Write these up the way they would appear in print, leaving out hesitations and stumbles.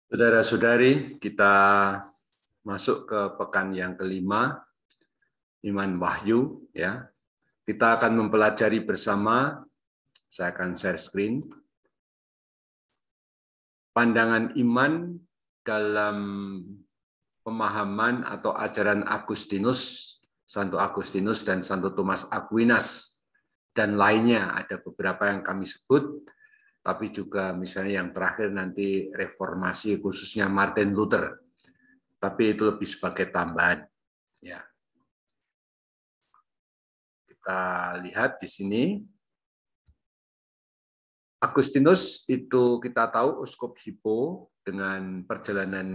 Saudara-saudari, kita masuk ke pekan yang kelima, Iman Wahyu. Ya, kita akan mempelajari bersama. Saya akan share screen. Pandangan iman dalam pemahaman atau ajaran Agustinus, Santo Agustinus dan Santo Thomas Aquinas, dan lainnya. Ada beberapa yang kami sebut, tapi juga misalnya yang terakhir nanti reformasi, khususnya Martin Luther. Tapi itu lebih sebagai tambahan. Ya. Kita lihat di sini. Agustinus itu kita tahu uskup Hippo dengan perjalanan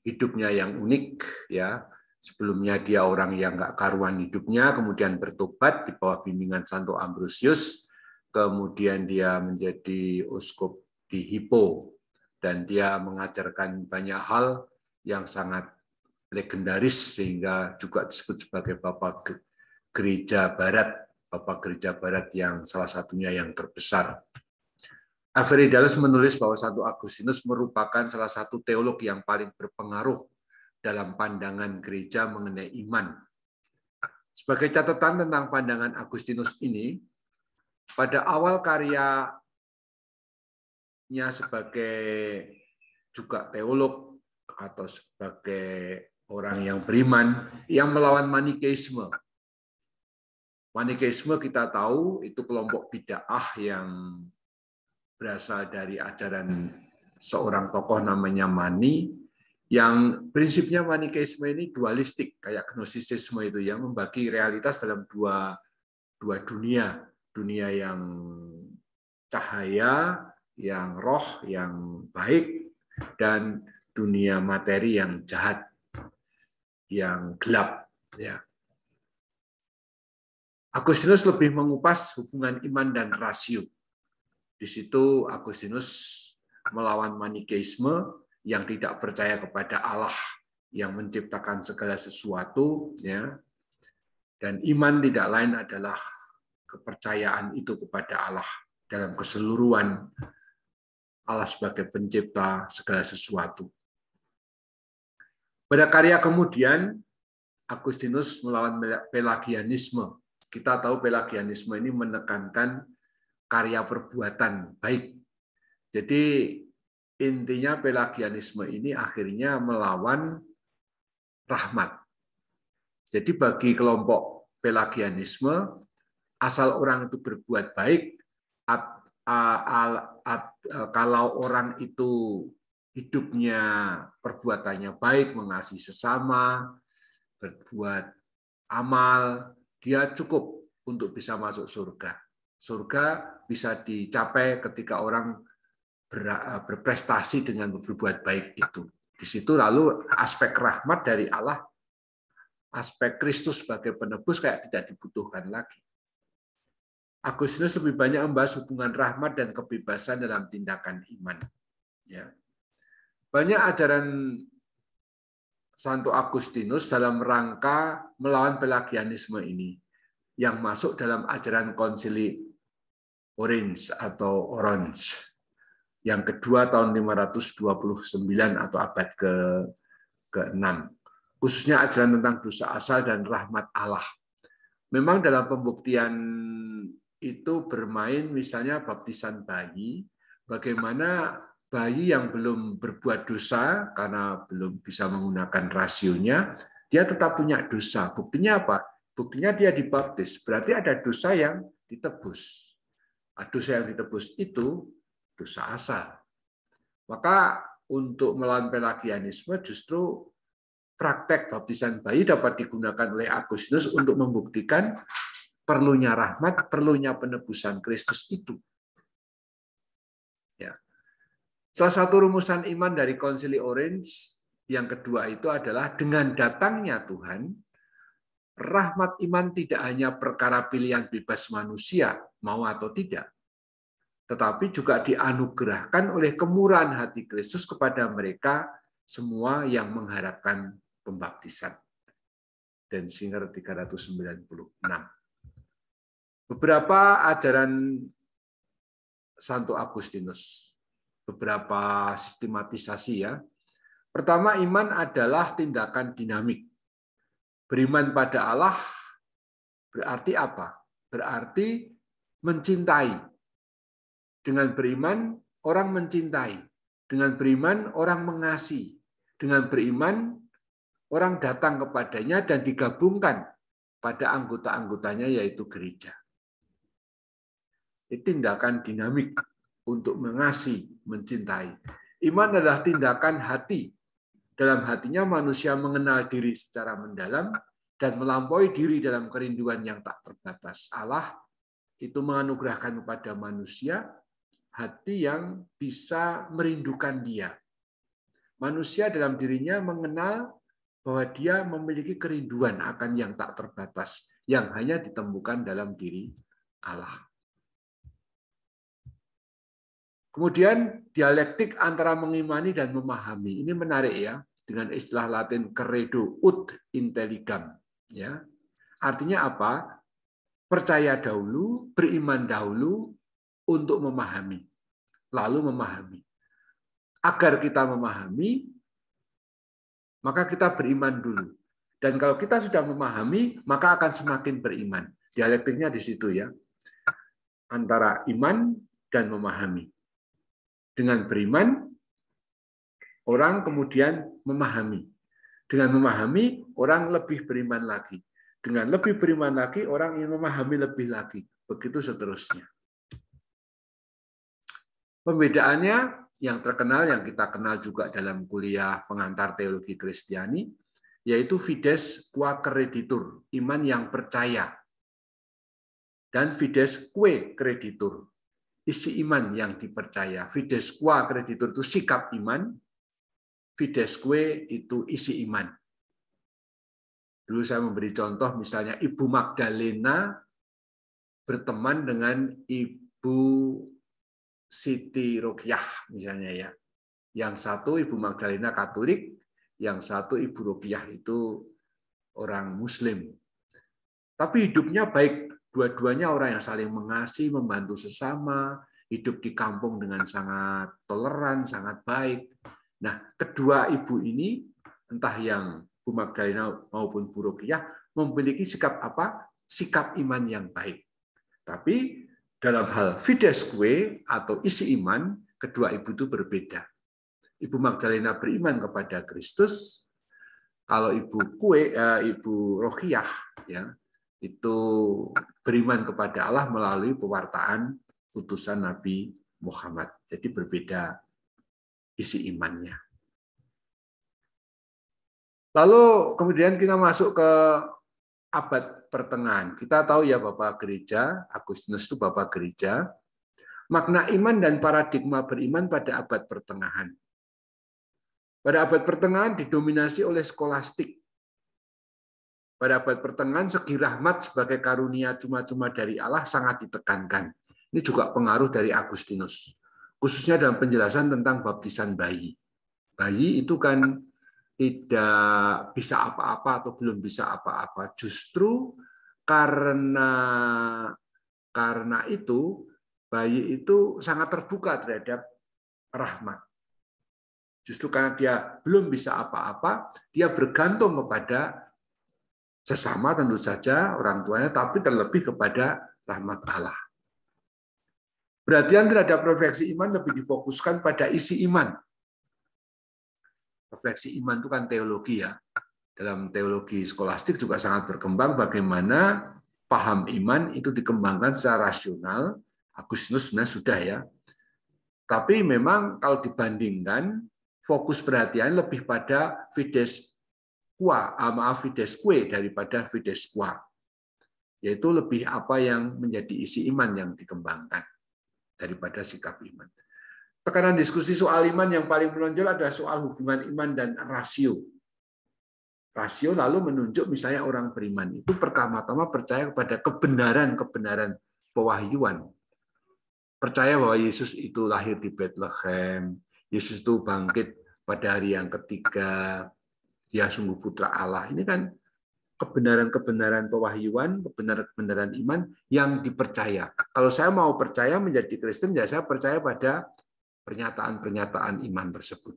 hidupnya yang unik. Ya. Sebelumnya dia orang yang nggak karuan hidupnya, kemudian bertobat di bawah bimbingan Santo Ambrosius. Kemudian dia menjadi uskup di Hippo. Dan dia mengajarkan banyak hal yang sangat legendaris sehingga juga disebut sebagai Bapak Gereja Barat, Bapak Gereja Barat yang salah satunya yang terbesar. Avery Dulles menulis bahwa Santo Agustinus merupakan salah satu teolog yang paling berpengaruh dalam pandangan gereja mengenai iman. Sebagai catatan tentang pandangan Agustinus ini, pada awal karyanya sebagai juga teolog atau sebagai orang yang beriman yang melawan Manikeisme. Manikeisme kita tahu itu kelompok bid'ah yang berasal dari ajaran seorang tokoh namanya Mani, yang prinsipnya Manikeisme ini dualistik, kayak gnosisisme itu, yang membagi realitas dalam dua dunia, dunia yang cahaya, yang roh, yang baik, dan dunia materi yang jahat, yang gelap. Ya. Agustinus lebih mengupas hubungan iman dan rasio. Di situ Agustinus melawan Manikeisme yang tidak percaya kepada Allah yang menciptakan segala sesuatu, ya. Dan iman tidak lain adalah kepercayaan itu kepada Allah dalam keseluruhan, Allah sebagai pencipta segala sesuatu. Pada karya kemudian Agustinus melawan Pelagianisme. Kita tahu Pelagianisme ini menekankan karya perbuatan baik. Jadi intinya Pelagianisme ini akhirnya melawan rahmat. Jadi bagi kelompok Pelagianisme, asal orang itu berbuat baik, kalau orang itu hidupnya perbuatannya baik, mengasihi sesama, berbuat amal, dia cukup untuk bisa masuk surga. Surga bisa dicapai ketika orang berprestasi dengan berbuat baik itu. Di situ lalu aspek rahmat dari Allah, aspek Kristus sebagai penebus kayak tidak dibutuhkan lagi. Agustinus lebih banyak membahas hubungan rahmat dan kebebasan dalam tindakan iman. Ya. Banyak ajaran Santo Agustinus dalam rangka melawan Pelagianisme ini yang masuk dalam ajaran Konsili Orange atau Orange yang kedua tahun 529 atau abad ke-6. Khususnya ajaran tentang dosa asal dan rahmat Allah. Memang dalam pembuktian itu bermain misalnya baptisan bayi, bagaimana bayi yang belum berbuat dosa karena belum bisa menggunakan rasionya, dia tetap punya dosa. Buktinya apa? Buktinya dia dibaptis. Berarti ada dosa yang ditebus. Dosa yang ditebus itu dosa asal. Maka untuk melawan Pelagianisme justru praktek baptisan bayi dapat digunakan oleh Agustinus untuk membuktikan perlunya rahmat, perlunya penebusan Kristus itu. Ya. Salah satu rumusan iman dari Konsili Orange yang kedua itu adalah dengan datangnya Tuhan, rahmat iman tidak hanya perkara pilihan bebas manusia, mau atau tidak, tetapi juga dianugerahkan oleh kemurahan hati Kristus kepada mereka semua yang mengharapkan pembaptisan. Dan Singer 396. Beberapa ajaran Santo Agustinus. beberapa sistematisasi ya. Pertama, iman adalah tindakan dinamik. Beriman pada Allah berarti apa? Berarti mencintai. Dengan beriman, orang mencintai. Dengan beriman, orang mengasihi. Dengan beriman, orang datang kepadanya dan digabungkan pada anggota-anggotanya, yaitu gereja. Ini tindakan dinamik untuk mengasihi, mencintai. Iman adalah tindakan hati. Dalam hatinya manusia mengenal diri secara mendalam dan melampaui diri dalam kerinduan yang tak terbatas. Allah itu menganugerahkan kepada manusia hati yang bisa merindukan Dia. Manusia dalam dirinya mengenal bahwa dia memiliki kerinduan akan yang tak terbatas, yang hanya ditemukan dalam diri Allah. Kemudian dialektik antara mengimani dan memahami. Ini menarik ya, dengan istilah Latin credo ut intelligam. Ya. Artinya apa? Percaya dahulu, beriman dahulu untuk memahami. Lalu memahami. Agar kita memahami, maka kita beriman dulu. Dan kalau kita sudah memahami, maka akan semakin beriman. Dialektiknya di situ ya. Antara iman dan memahami. Dengan beriman, orang kemudian memahami. Dengan memahami, orang lebih beriman lagi. Dengan lebih beriman lagi, orang ingin memahami lebih lagi. Begitu seterusnya. Pembedaannya yang terkenal, yang kita kenal juga dalam kuliah pengantar teologi Kristiani, yaitu fides qua creditur, iman yang percaya. Dan fides que creditur, isi iman yang dipercaya. Fides qua creditur itu sikap iman, fides que itu isi iman. Dulu saya memberi contoh, misalnya Ibu Magdalena berteman dengan Ibu Siti Roqiah, misalnya ya. Yang satu Ibu Magdalena Katolik, yang satu Ibu Roqiah itu orang Muslim. Tapi hidupnya baik, dua-duanya orang yang saling mengasihi, membantu sesama, hidup di kampung dengan sangat toleran, sangat baik. Nah, kedua ibu ini, entah yang Bu Magdalena maupun Bu Roqiah, memiliki sikap apa? Sikap iman yang baik. Tapi dalam hal fides que atau isi iman, kedua ibu itu berbeda. Ibu Magdalena beriman kepada Kristus, kalau Ibu Roqiah ya, itu beriman kepada Allah melalui pewartaan utusan Nabi Muhammad. Jadi berbeda isi imannya. Lalu kemudian kita masuk ke abad pertengahan. Kita tahu ya Bapak Gereja, Agustinus itu Bapak Gereja, makna iman dan paradigma beriman pada abad pertengahan. Pada abad pertengahan didominasi oleh skolastik. Pada abad pertengahan segi rahmat sebagai karunia cuma-cuma dari Allah sangat ditekankan. Ini juga pengaruh dari Agustinus. Khususnya dalam penjelasan tentang baptisan bayi. Bayi itu kan tidak bisa apa-apa atau belum bisa apa-apa. Justru karena itu bayi itu sangat terbuka terhadap rahmat. Justru karena dia belum bisa apa-apa, dia bergantung kepada sesama tentu saja orang tuanya, tapi terlebih kepada rahmat Allah. Perhatian terhadap refleksi iman lebih difokuskan pada isi iman. Refleksi iman itu kan teologi ya. Dalam teologi skolastik juga sangat berkembang bagaimana paham iman itu dikembangkan secara rasional. Agustinus sebenarnya sudah ya. Tapi memang kalau dibandingkan, fokus perhatian lebih pada fides que daripada fides qua. Yaitu lebih apa yang menjadi isi iman yang dikembangkan daripada sikap iman. Tekanan diskusi soal iman yang paling menonjol adalah soal hubungan iman dan rasio. Rasio lalu menunjuk misalnya orang beriman itu pertama-tama percaya kepada kebenaran pewahyuan. Percaya bahwa Yesus itu lahir di Bethlehem, Yesus itu bangkit pada hari yang ketiga, dia sungguh putra Allah. Ini kan kebenaran-kebenaran pewahyuan, kebenaran-kebenaran iman yang dipercaya. Kalau saya mau percaya menjadi Kristen, ya saya percaya pada pernyataan-pernyataan iman tersebut.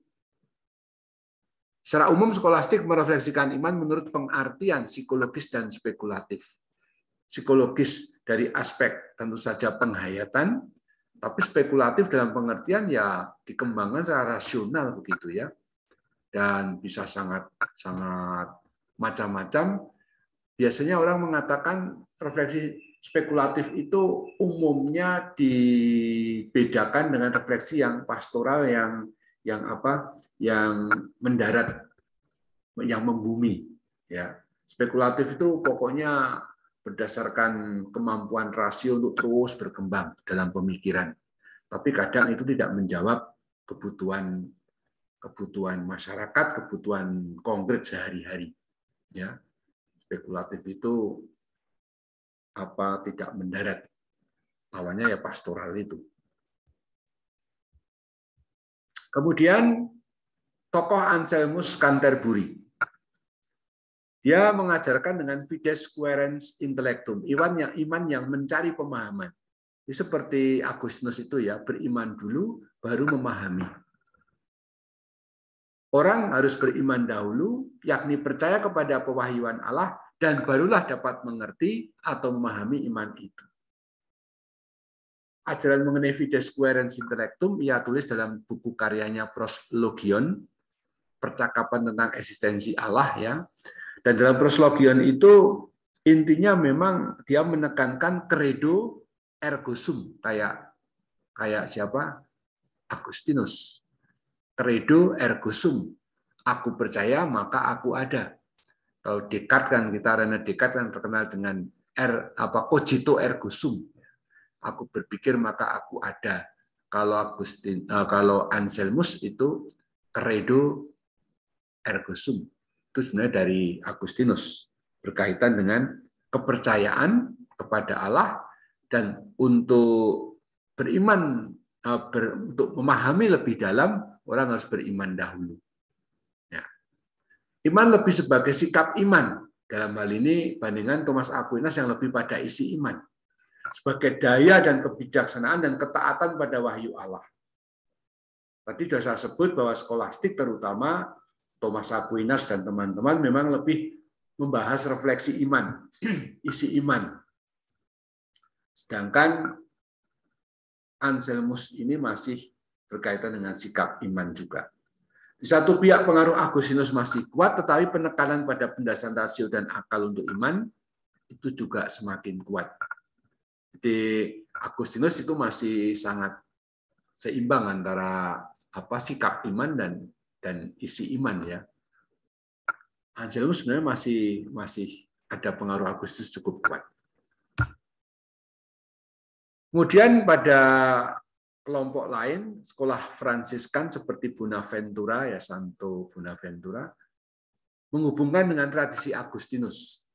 Secara umum, skolastik merefleksikan iman menurut pengertian psikologis dan spekulatif. Psikologis dari aspek tentu saja penghayatan, tapi spekulatif dalam pengertian ya dikembangkan secara rasional begitu ya, dan bisa sangat macam-macam. Biasanya orang mengatakan refleksi spekulatif itu umumnya dibedakan dengan refleksi yang pastoral, yang mendarat, yang membumi. Ya, spekulatif itu pokoknya berdasarkan kemampuan rasio untuk terus berkembang dalam pemikiran. Tapi kadang itu tidak menjawab kebutuhan masyarakat, kebutuhan konkret sehari-hari. Ya, spekulatif itu tidak mendarat. Lawannya ya pastoral itu. Kemudian tokoh Anselmus Canterbury. Dia mengajarkan dengan fides quaerens intellectum, iman yang mencari pemahaman. Ini seperti Agustinus itu ya, beriman dulu baru memahami. Orang harus beriman dahulu, yakni percaya kepada pewahyuan Allah, dan barulah dapat mengerti atau memahami iman itu. Ajaran mengenai fides quaerens intellectum ia tulis dalam buku karyanya Proslogion, percakapan tentang eksistensi Allah ya. Dan dalam Proslogion itu intinya memang dia menekankan credo ergo sum, kayak siapa? Agustinus. Credo ergo sum. Aku percaya maka aku ada. Kalau Descartes kan, René Descartes kan terkenal dengan cogito ergo sum. Aku berpikir maka aku ada. Kalau Anselmus itu credo ergo sum. Itu sebenarnya dari Agustinus, berkaitan dengan kepercayaan kepada Allah, dan untuk beriman, untuk memahami lebih dalam, orang harus beriman dahulu. Ya. Iman lebih sebagai sikap iman. Dalam hal ini bandingan Thomas Aquinas yang lebih pada isi iman. Sebagai daya dan kebijaksanaan dan ketaatan pada wahyu Allah. Tadi sudah saya sebut bahwa skolastik terutama Thomas Aquinas dan teman-teman memang lebih membahas refleksi iman, isi iman. Sedangkan Anselmus ini masih berkaitan dengan sikap iman juga. Di satu pihak pengaruh Agustinus masih kuat, tetapi penekanan pada pendasar rasio dan akal untuk iman itu juga semakin kuat. Jadi Agustinus itu masih sangat seimbang antara sikap iman dan isi iman ya. Anselmus sebenarnya masih ada pengaruh Agustinus cukup kuat. Kemudian pada kelompok lain, sekolah Fransiskan seperti Bonaventura ya, Santo Bonaventura, menghubungkan dengan tradisi Agustinus.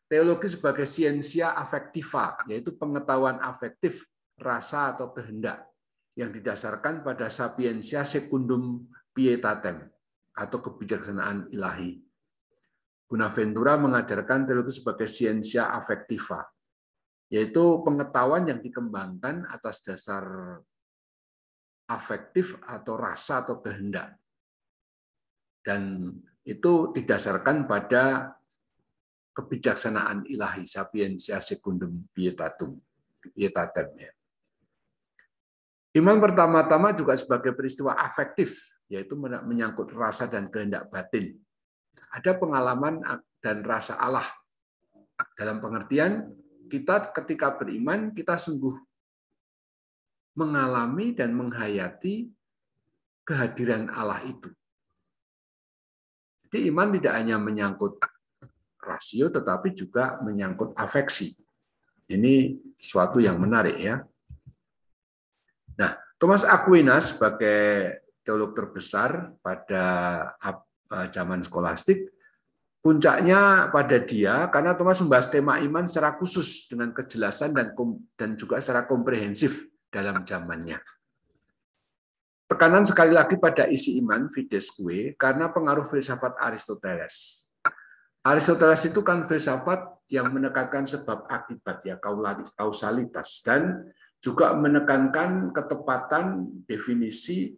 Teologi sebagai scientia affectiva, yaitu pengetahuan afektif, rasa atau kehendak, yang didasarkan pada sapientia secundum pietatem, atau kebijaksanaan ilahi. Bonaventura mengajarkan teologi sebagai scientia affectiva, yaitu pengetahuan yang dikembangkan atas dasar afektif atau rasa atau kehendak. Dan itu didasarkan pada kebijaksanaan ilahi, sapientia secundum pietatem. Ya. Iman pertama-tama juga sebagai peristiwa afektif, yaitu menyangkut rasa dan kehendak batin. Ada pengalaman dan rasa Allah. Dalam pengertian, kita ketika beriman, kita sungguh mengalami dan menghayati kehadiran Allah itu. Jadi iman tidak hanya menyangkut rasio, tetapi juga menyangkut afeksi. Ini sesuatu yang menarik ya. Nah, Thomas Aquinas sebagai teolog terbesar pada zaman skolastik, puncaknya pada dia karena Thomas membahas tema iman secara khusus dengan kejelasan dan juga secara komprehensif dalam zamannya. Tekanan sekali lagi pada isi iman, fides quae, karena pengaruh filsafat Aristoteles. Aristoteles itu kan filsafat yang menekankan sebab akibat ya, kausalitas, dan juga menekankan ketepatan definisi,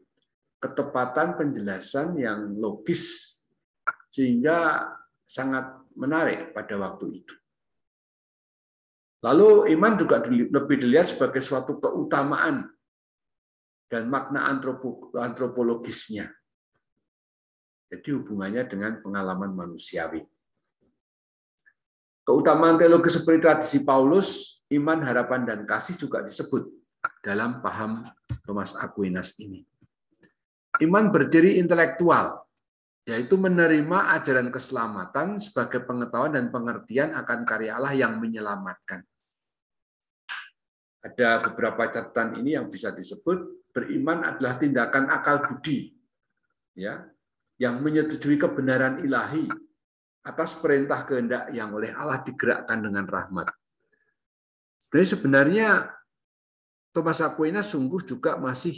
ketepatan penjelasan yang logis, sehingga sangat menarik pada waktu itu. Lalu iman juga lebih dilihat sebagai suatu keutamaan dan makna antropologisnya. Jadi hubungannya dengan pengalaman manusiawi. Keutamaan teologis seperti tradisi Paulus, iman, harapan, dan kasih juga disebut dalam paham Thomas Aquinas ini. Iman berdiri intelektual, yaitu menerima ajaran keselamatan sebagai pengetahuan dan pengertian akan karya Allah yang menyelamatkan. Ada beberapa catatan ini yang bisa disebut beriman adalah tindakan akal budi, ya, yang menyetujui kebenaran ilahi atas perintah kehendak yang oleh Allah digerakkan dengan rahmat. Sebenarnya Thomas Aquinas sungguh juga masih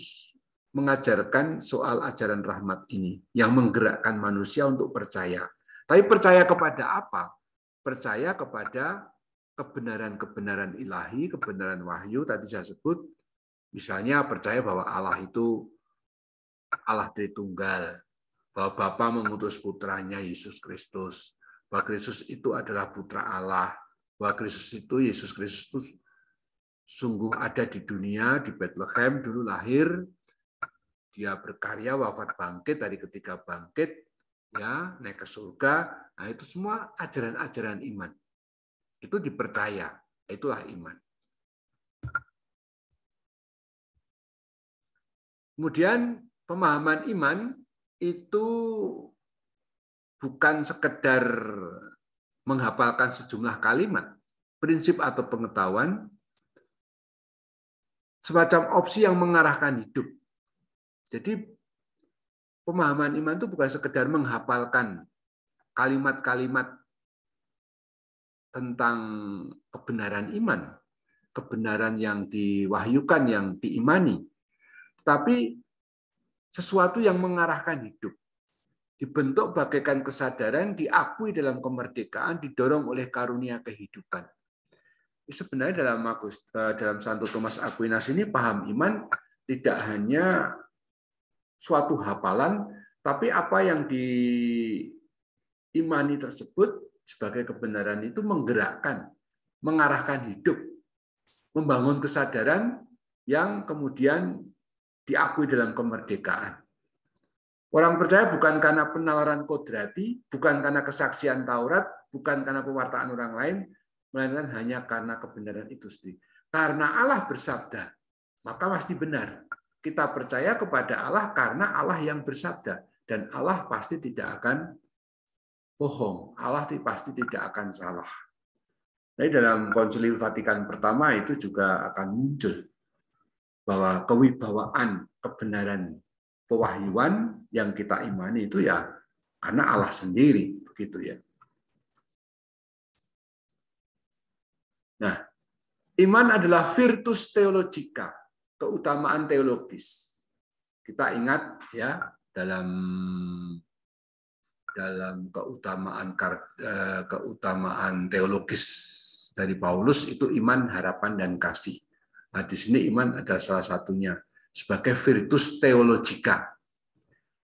mengajarkan soal ajaran rahmat ini yang menggerakkan manusia untuk percaya. Tapi percaya kepada apa? Percaya kepada kebenaran-kebenaran ilahi, kebenaran wahyu tadi saya sebut. Misalnya percaya bahwa Allah itu Allah Tritunggal, bahwa Bapa mengutus putranya Yesus Kristus, bahwa Kristus itu adalah putra Allah, bahwa Yesus Kristus itu sungguh ada di dunia, di Bethlehem dulu lahir, dia berkarya, wafat, bangkit, dari ketiga bangkit, ya, naik ke surga. Nah, itu semua ajaran-ajaran iman. Itu dipercaya, itulah iman. Kemudian pemahaman iman itu bukan sekedar menghafalkan sejumlah kalimat, prinsip atau pengetahuan, semacam opsi yang mengarahkan hidup. Jadi pemahaman iman itu bukan sekedar menghafalkan kalimat-kalimat tentang kebenaran iman, kebenaran yang diwahyukan, yang diimani, tapi sesuatu yang mengarahkan hidup. Dibentuk bagaikan kesadaran, diakui dalam kemerdekaan, didorong oleh karunia kehidupan. Sebenarnya dalam Santo Thomas Aquinas ini paham iman tidak hanya suatu hafalan, tapi apa yang diimani tersebut sebagai kebenaran itu menggerakkan, mengarahkan hidup, membangun kesadaran yang kemudian diakui dalam kemerdekaan. Orang percaya bukan karena penalaran kodrati, bukan karena kesaksian Taurat, bukan karena pewartaan orang lain, melainkan hanya karena kebenaran itu sendiri. Karena Allah bersabda, maka pasti benar. Kita percaya kepada Allah karena Allah yang bersabda. Dan Allah pasti tidak akan bohong. Allah pasti tidak akan salah. Jadi dalam Konsili Vatikan Pertama itu juga akan muncul bahwa kewibawaan kebenaran pewahyuan yang kita imani itu ya karena Allah sendiri, begitu ya. Nah, iman adalah virtus theologica, keutamaan teologis. Kita ingat ya dalam keutamaan teologis dari Paulus itu iman, harapan, dan kasih. Nah, di sini iman adalah salah satunya sebagai virtus theologica,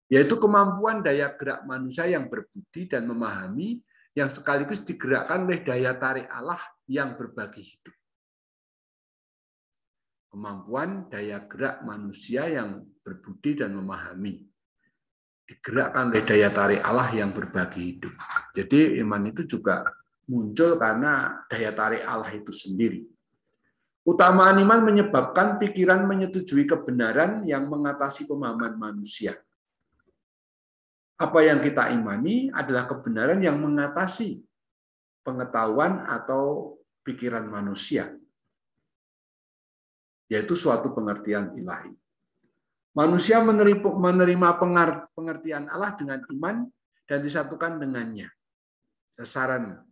yaitu kemampuan daya gerak manusia yang berbudi dan memahami yang sekaligus digerakkan oleh daya tarik Allah yang berbagi hidup. Kemampuan daya gerak manusia yang berbudi dan memahami digerakkan oleh daya tarik Allah yang berbagi hidup. Jadi iman itu juga muncul karena daya tarik Allah itu sendiri. Utamaan iman menyebabkan pikiran menyetujui kebenaran yang mengatasi pemahaman manusia. Apa yang kita imani adalah kebenaran yang mengatasi pengetahuan atau pikiran manusia, yaitu suatu pengertian ilahi. Manusia menerima pengertian Allah dengan iman dan disatukan dengannya. Sasaran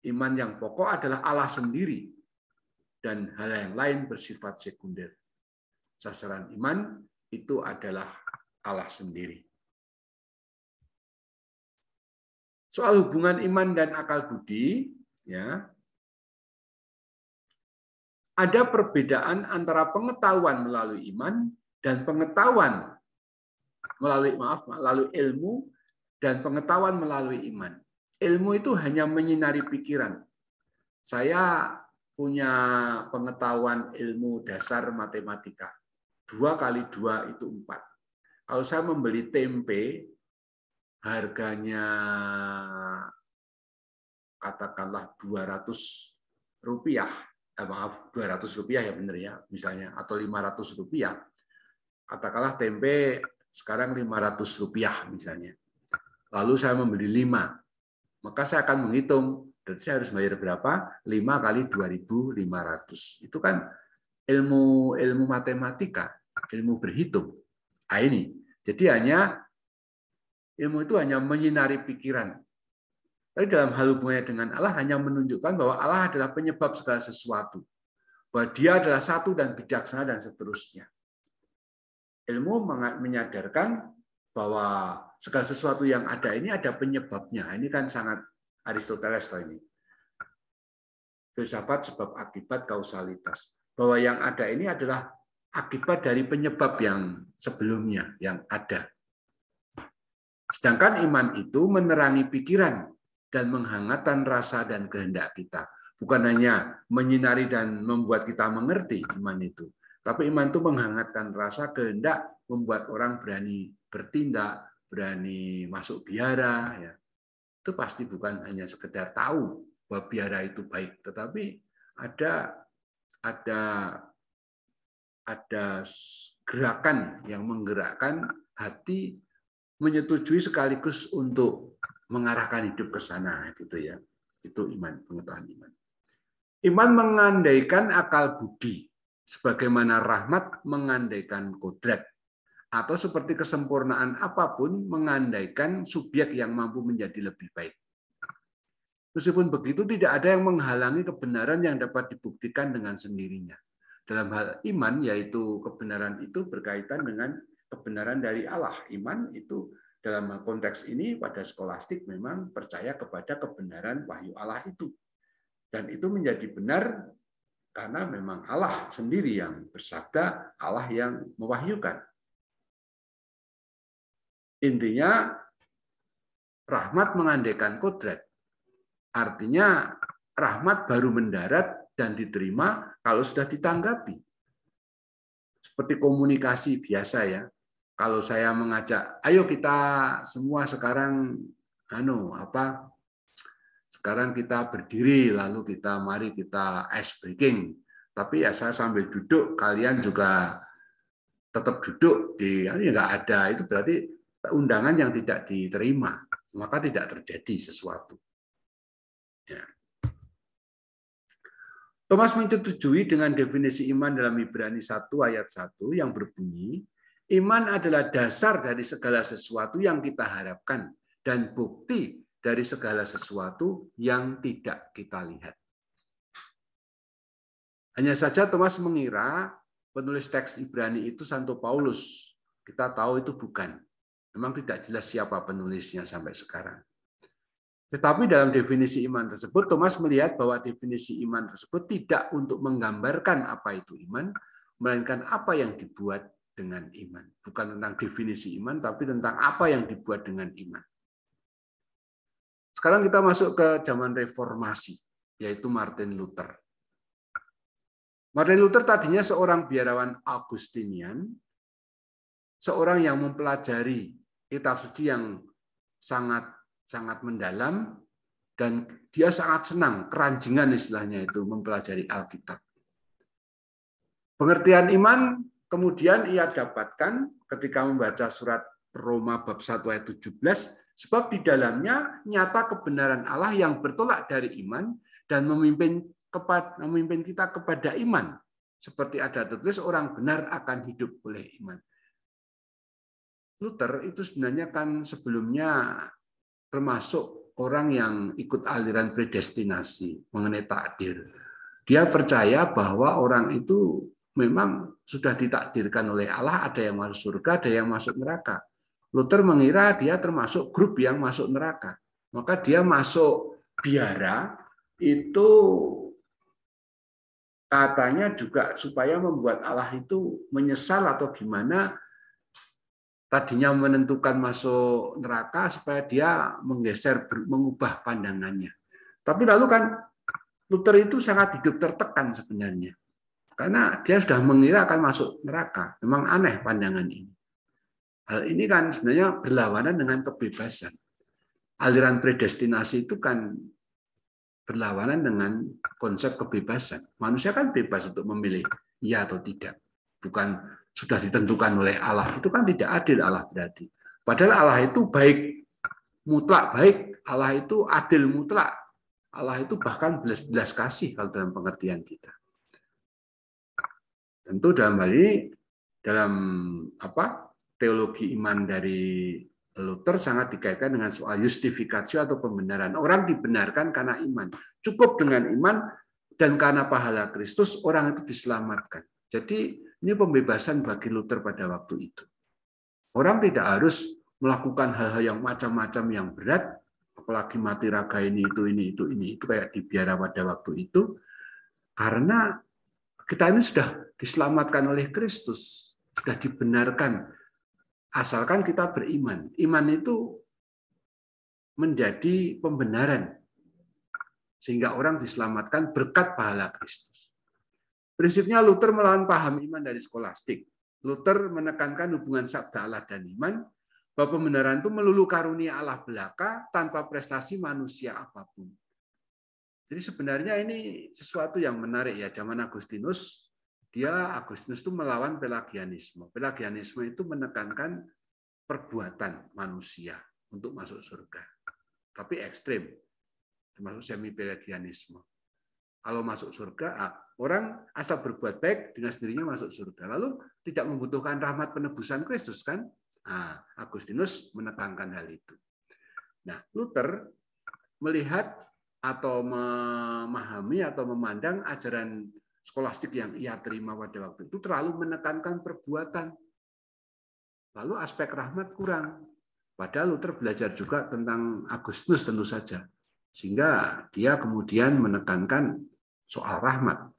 iman yang pokok adalah Allah sendiri, dan hal yang lain bersifat sekunder. Sasaran iman itu adalah Allah sendiri. Soal hubungan iman dan akal budi, ya, ada perbedaan antara pengetahuan melalui iman dan pengetahuan melalui ilmu dan pengetahuan melalui iman. Ilmu itu hanya menyinari pikiran. Saya punya pengetahuan ilmu dasar matematika. 2 kali 2 itu 4. Kalau saya membeli tempe, harganya katakanlah 200 rupiah, 200 rupiah ya benar ya, misalnya, atau 500 rupiah. Katakanlah tempe sekarang 500 rupiah misalnya. Lalu saya membeli 5, maka saya akan menghitung, berarti saya harus bayar berapa? 5 kali 2.500. Itu kan ilmu matematika, ilmu berhitung. Nah, ini. Jadi ilmu itu hanya menyinari pikiran. Tapi dalam hal hubungannya dengan Allah hanya menunjukkan bahwa Allah adalah penyebab segala sesuatu. Bahwa Dia adalah satu dan bijaksana dan seterusnya. Ilmu menyadarkan bahwa segala sesuatu yang ada ini ada penyebabnya. Ini kan sangat Aristoteles ini. Filsafat sebab akibat kausalitas. Bahwa yang ada ini adalah akibat dari penyebab yang sebelumnya yang ada. Sedangkan iman itu menerangi pikiran dan menghangatkan rasa dan kehendak kita. Bukan hanya menyinari dan membuat kita mengerti iman itu. Tapi iman itu menghangatkan rasa, kehendak, membuat orang berani bertindak, berani masuk biara. Ya. Itu pasti bukan hanya sekedar tahu bahwa biara itu baik, tetapi ada gerakan yang menggerakkan hati menyetujui sekaligus untuk mengarahkan hidup ke sana, gitu ya. Itu iman, pengetahuan iman. Iman mengandaikan akal budi, sebagaimana rahmat mengandaikan kodrat, atau seperti kesempurnaan apapun mengandaikan subjek yang mampu menjadi lebih baik. Meskipun begitu, tidak ada yang menghalangi kebenaran yang dapat dibuktikan dengan sendirinya. Dalam hal iman, yaitu kebenaran itu berkaitan dengan kebenaran dari Allah. Iman itu dalam konteks ini pada skolastik memang percaya kepada kebenaran wahyu Allah itu. Dan itu menjadi benar karena memang Allah sendiri yang bersabda, Allah yang mewahyukan. Intinya, rahmat mengandaikan kodrat. Artinya, rahmat baru mendarat dan diterima kalau sudah ditanggapi. Seperti komunikasi biasa ya. Kalau saya mengajak, ayo kita semua sekarang sekarang kita berdiri, lalu mari kita ice breaking. Tapi ya saya sambil duduk, kalian juga tetap duduk, nggak ada. Itu berarti undangan yang tidak diterima, maka tidak terjadi sesuatu. Ya. Thomas menyetujui dengan definisi iman dalam Ibrani 1 ayat 1 yang berbunyi, iman adalah dasar dari segala sesuatu yang kita harapkan dan bukti dari segala sesuatu yang tidak kita lihat. Hanya saja Thomas mengira penulis teks Ibrani itu Santo Paulus. Kita tahu itu bukan. Memang tidak jelas siapa penulisnya sampai sekarang. Tetapi dalam definisi iman tersebut, Thomas melihat bahwa definisi iman tersebut tidak untuk menggambarkan apa itu iman, melainkan apa yang dibuat dengan iman. Bukan tentang definisi iman, tapi tentang apa yang dibuat dengan iman. Sekarang kita masuk ke zaman reformasi, yaitu Martin Luther. Martin Luther tadinya seorang biarawan Augustinian, seorang yang mempelajari kitab suci yang sangat mendalam, dan dia sangat senang, keranjingan istilahnya itu, mempelajari Alkitab. Pengertian iman kemudian ia dapatkan ketika membaca surat Roma bab 1 ayat 17, sebab di dalamnya nyata kebenaran Allah yang bertolak dari iman dan memimpin kita kepada iman. Seperti ada tertulis, orang benar akan hidup oleh iman. Luther itu sebenarnya kan sebelumnya termasuk orang yang ikut aliran predestinasi mengenai takdir. Dia percaya bahwa orang itu memang sudah ditakdirkan oleh Allah, ada yang masuk surga, ada yang masuk neraka. Luther mengira dia termasuk grup yang masuk neraka. Maka dia masuk biara itu katanya juga supaya membuat Allah itu menyesal atau gimana, tadinya menentukan masuk neraka supaya dia menggeser, mengubah pandangannya. Tapi lalu kan Luther itu sangat hidup tertekan sebenarnya. Karena dia sudah mengira akan masuk neraka. Memang aneh pandangan ini. Hal ini kan sebenarnya berlawanan dengan kebebasan. Aliran predestinasi itu kan berlawanan dengan konsep kebebasan. Manusia kan bebas untuk memilih ya atau tidak. Bukan sudah ditentukan oleh Allah. Itu kan tidak adil Allah berarti. Padahal Allah itu baik, mutlak baik. Allah itu adil mutlak. Allah itu bahkan belas-belas kasih kalau dalam pengertian kita. Tentu dalam hal ini, dalam teologi iman dari Luther sangat dikaitkan dengan soal justifikasi atau pembenaran. Orang dibenarkan karena iman. Cukup dengan iman dan karena pahala Kristus orang itu diselamatkan. Jadi ini pembebasan bagi Luther pada waktu itu. Orang tidak harus melakukan hal-hal yang macam-macam yang berat, apalagi mati raga ini itu kayak di biara pada waktu itu, karena kita ini sudah diselamatkan oleh Kristus, sudah dibenarkan. Asalkan kita beriman. Iman itu menjadi pembenaran. Sehingga orang diselamatkan berkat pahala Kristus. Prinsipnya Luther melawan paham iman dari skolastik. Luther menekankan hubungan sabda Allah dan iman, bahwa pembenaran itu melulu karunia Allah belaka tanpa prestasi manusia apapun. Jadi sebenarnya ini sesuatu yang menarik ya. Zaman Agustinus itu melawan Pelagianisme. Pelagianisme itu menekankan perbuatan manusia untuk masuk surga. Tapi ekstrim, termasuk semi-Pelagianisme. Kalau masuk surga, orang asal berbuat baik dengan sendirinya masuk surga. Lalu tidak membutuhkan rahmat penebusan Kristus kan? Agustinus menekankan hal itu. Nah, Luther melihat atau memahami atau memandang ajaran skolastik yang ia terima pada waktu itu terlalu menekankan perbuatan. Lalu aspek rahmat kurang. Padahal Luther belajar juga tentang Agustinus tentu saja. Sehingga dia kemudian menekankan soal rahmat.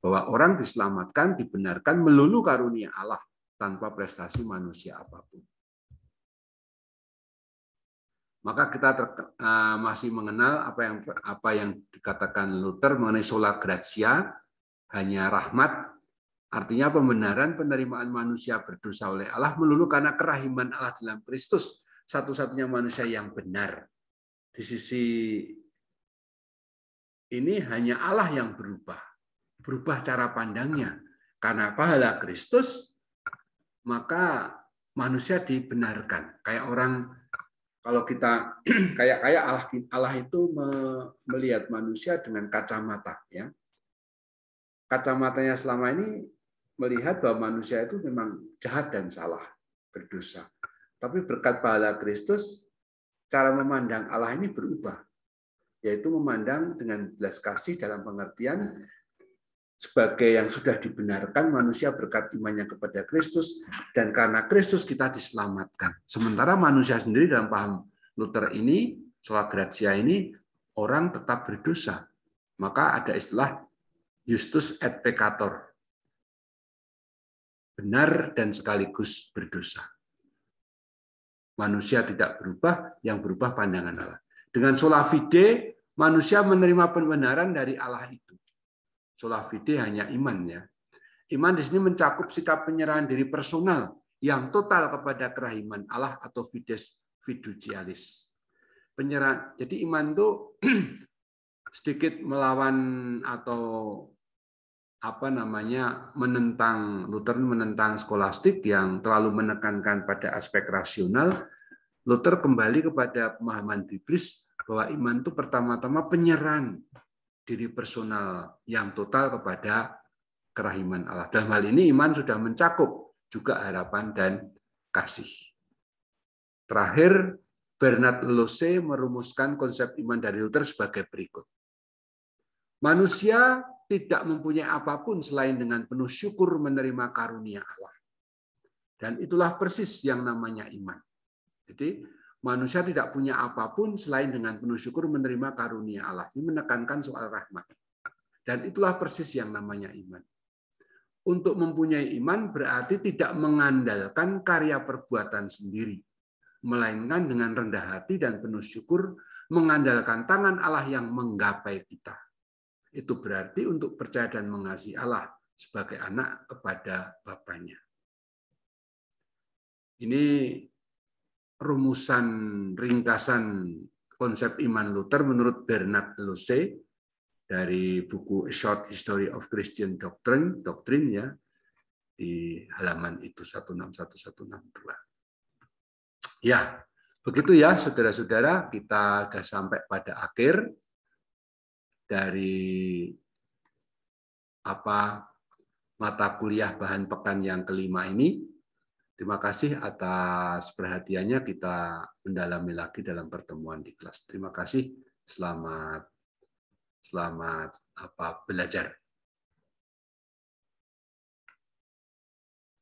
Bahwa orang diselamatkan, dibenarkan melulu karunia Allah tanpa prestasi manusia apapun. Maka kita masih mengenal apa yang dikatakan Luther mengenai sola gratia, hanya rahmat, artinya pembenaran penerimaan manusia berdosa oleh Allah melulu karena kerahiman Allah dalam Kristus, satu-satunya manusia yang benar. Di sisi ini hanya Allah yang berubah cara pandangnya. Karena pahala Kristus, maka manusia dibenarkan. Kayak orang, kalau kita kayak Allah itu melihat manusia dengan kacamata, ya. Kacamatanya selama ini melihat bahwa manusia itu memang jahat dan salah, berdosa. Tapi berkat pahala Kristus, cara memandang Allah ini berubah, yaitu memandang dengan belas kasih dalam pengertian sebagai yang sudah dibenarkan manusia berkat imannya kepada Kristus, dan karena Kristus kita diselamatkan. Sementara manusia sendiri dalam paham Luther ini, sola gratia ini, orang tetap berdosa. Maka ada istilah justus et peccator. Benar dan sekaligus berdosa. Manusia tidak berubah, yang berubah pandangan Allah. Dengan sola fide, manusia menerima pembenaran dari Allah itu. Sola fide hanya iman, ya. Iman di sini mencakup sikap penyerahan diri personal yang total kepada kerahiman Allah atau fides fiducialis. Penyerahan. Jadi iman itu sedikit melawan atau menentang Luther, menentang skolastik yang terlalu menekankan pada aspek rasional. Luther kembali kepada pemahaman biblis bahwa iman itu pertama-tama penyerahan diri personal yang total kepada kerahiman Allah. Dalam hal ini iman sudah mencakup juga harapan dan kasih. Terakhir, Bernard Lose merumuskan konsep iman dari Luther sebagai berikut. Manusia tidak mempunyai apapun selain dengan penuh syukur menerima karunia Allah. Dan itulah persis yang namanya iman. Jadi, manusia tidak punya apapun selain dengan penuh syukur menerima karunia Allah. Ini menekankan soal rahmat. Dan itulah persis yang namanya iman. Untuk mempunyai iman berarti tidak mengandalkan karya perbuatan sendiri, melainkan dengan rendah hati dan penuh syukur mengandalkan tangan Allah yang menggapai kita. Itu berarti untuk percaya dan mengasihi Allah sebagai anak kepada Bapaknya. Ini rumusan ringkasan konsep iman Luther menurut Bernard Lose dari buku A Short History of Christian Doctrine ya, di halaman itu 161-162. Ya, begitu ya saudara-saudara, kita sudah sampai pada akhir dari mata kuliah bahan pekan yang kelima ini. Terima kasih atas perhatiannya, kita mendalami lagi dalam pertemuan di kelas. Terima kasih, selamat belajar.